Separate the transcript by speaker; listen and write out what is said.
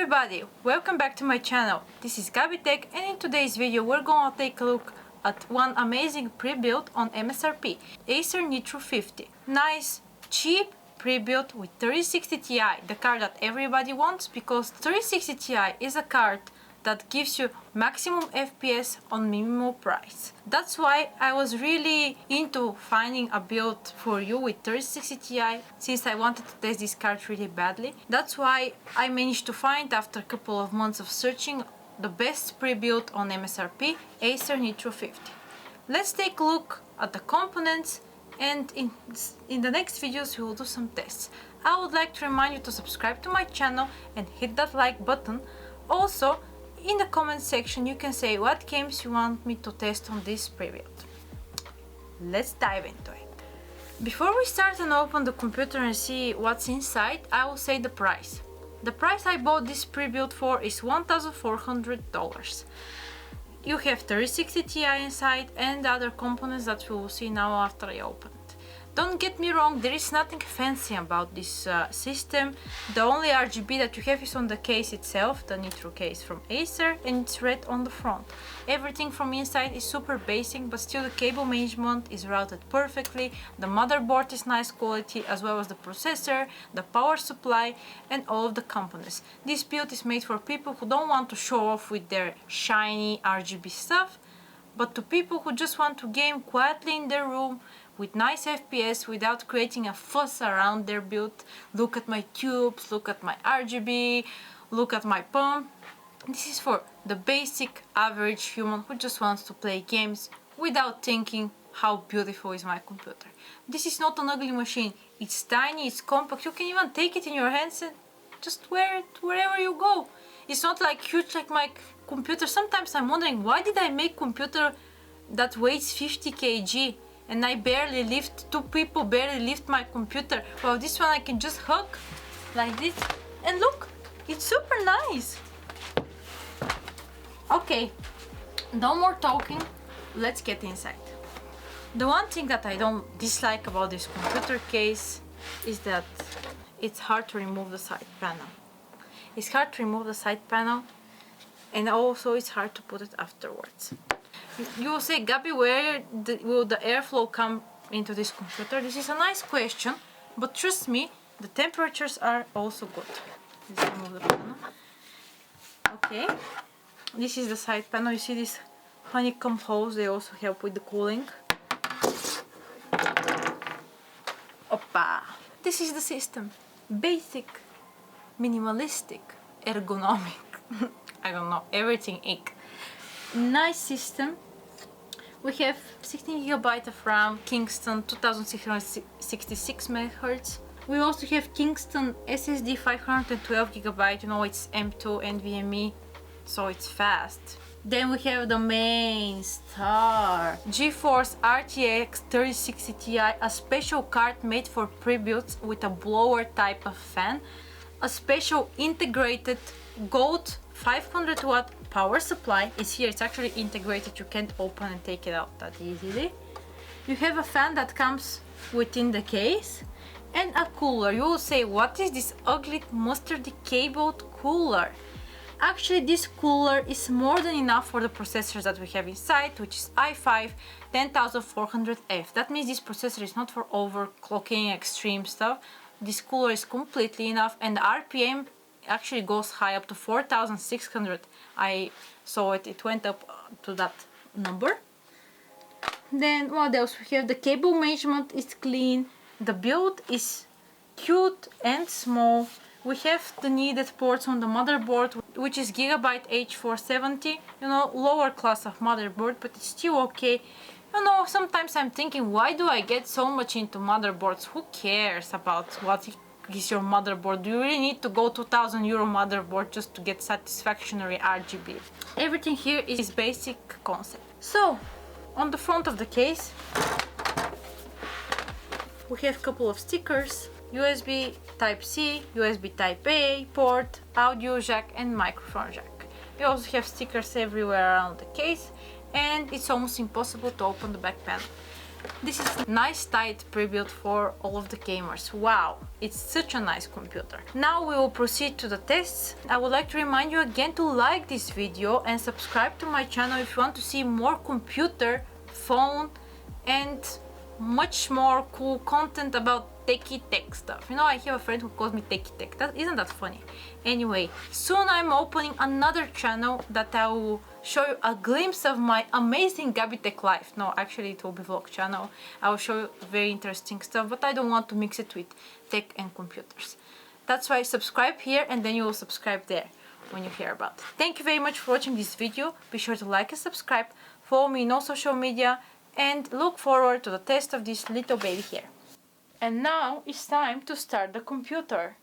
Speaker 1: everybody, welcome back to my channel. This is Gabby Tech, and in today's video we're gonna take a look at one amazing pre-built on MSRP, Acer Nitro 50. Nice, cheap pre-built with 3060 Ti, the card that everybody wants, because 3060 Ti is a card that gives you maximum FPS on minimal price. That's why I was really into finding a build for you with 3060 Ti, since I wanted to test this card really badly. That's why I managed to find, after a couple of months of searching, the best pre-built on MSRP, Acer Nitro 50. Let's take a look at the components, and in the next videos we will do some tests. I would like to remind you to subscribe to my channel and hit that like button. Also, in the comment section you can say what games you want me to test on this pre-build. Let's dive into it. Before we start and open the computer and see what's inside, I will say the price. The price I bought this pre-build for is $1,400. You have 3060 Ti inside and the other components that we will see now after I open it. Don't get me wrong, there is nothing fancy about this system. The only RGB that you have is on the case itself, the Nitro case from Acer, and it's red on the front. Everything from inside is super basic, but still the cable management is routed perfectly. The motherboard is nice quality, as well as the processor, the power supply, and all of the components. This build is made for people who don't want to show off with their shiny RGB stuff, but to people who just want to game quietly in their room with nice FPS without creating a fuss around their build. Look at my tubes, look at my RGB, look at my pump. This is for the basic average human who just wants to play games without thinking how beautiful is my computer. This is not an ugly machine. It's tiny, it's compact. You can even take it in your hands and just wear it wherever you go. It's not like huge like my computer. Sometimes I'm wondering, why did I make computer that weighs 50 kg? And I barely lift, two people barely lift my computer. Well, this one I can just hug like this. And look, it's super nice. Okay, no more talking, let's get inside. The one thing that I don't dislike about this computer case is that it's hard to remove the side panel. It's hard to remove the side panel, and also it's hard to put it afterwards. You will say, Gabby, where will the airflow come into this computer? This is a nice question, but trust me, the temperatures are also good. Let's remove the panel. Okay, this is the side panel. You see these honeycomb holes, they also help with the cooling. Oppa! This is the system. Basic, minimalistic, ergonomic. I don't know, everything ink. Nice system. We have 16GB of RAM, Kingston 2666 MHz. We also have Kingston SSD 512GB, you know, it's M2 NVMe, so it's fast. Then we have the main star, GeForce RTX 3060 Ti, a special card made for pre-builds with a blower type of fan, a special integrated gold 500 watt power supply is here. It's actually integrated, you can't open and take it out that easily. You have a fan that comes within the case and a cooler. You will say, what is this ugly mustardy cabled cooler? Actually, this cooler is more than enough for the processors that we have inside, which is i5 10400F. That means this processor is not for overclocking extreme stuff. This cooler is completely enough, and the RPM actually goes high, up to 4600. I saw it went up to that number. Then what else? We have the cable management is clean, the build is cute and small. We have the needed ports on the motherboard, which is Gigabyte H470, you know, lower class of motherboard, but it's still okay. You know, sometimes I'm thinking, why do I get so much into motherboards? Who cares about what is your motherboard? Do you really need to go €2,000 motherboard just to get satisfactory RGB? Everything here is basic concept. So, on the front of the case, we have a couple of stickers, USB Type-C, USB Type-A port, audio jack and microphone jack. We also have stickers everywhere around the case, and it's almost impossible to open the back panel. This is nice tight pre-built for all of the gamers. Wow, it's such a nice computer. Now we will proceed to the tests. I would like to remind you again to like this video and subscribe to my channel if you want to see more computer, phone, and much more cool content about techie tech stuff. You know, I have a friend who calls me techie tech. Isn't that funny? Anyway, soon I'm opening another channel that I will show you a glimpse of my amazing Gabby Tech life. No, actually it will be vlog channel. I will show you very interesting stuff, but I don't want to mix it with tech and computers. That's why subscribe here and then you will subscribe there when you hear about it. Thank you very much for watching this video. Be sure to like and subscribe. Follow me in all social media and look forward to the test of this little baby here. And now it's time to start the computer.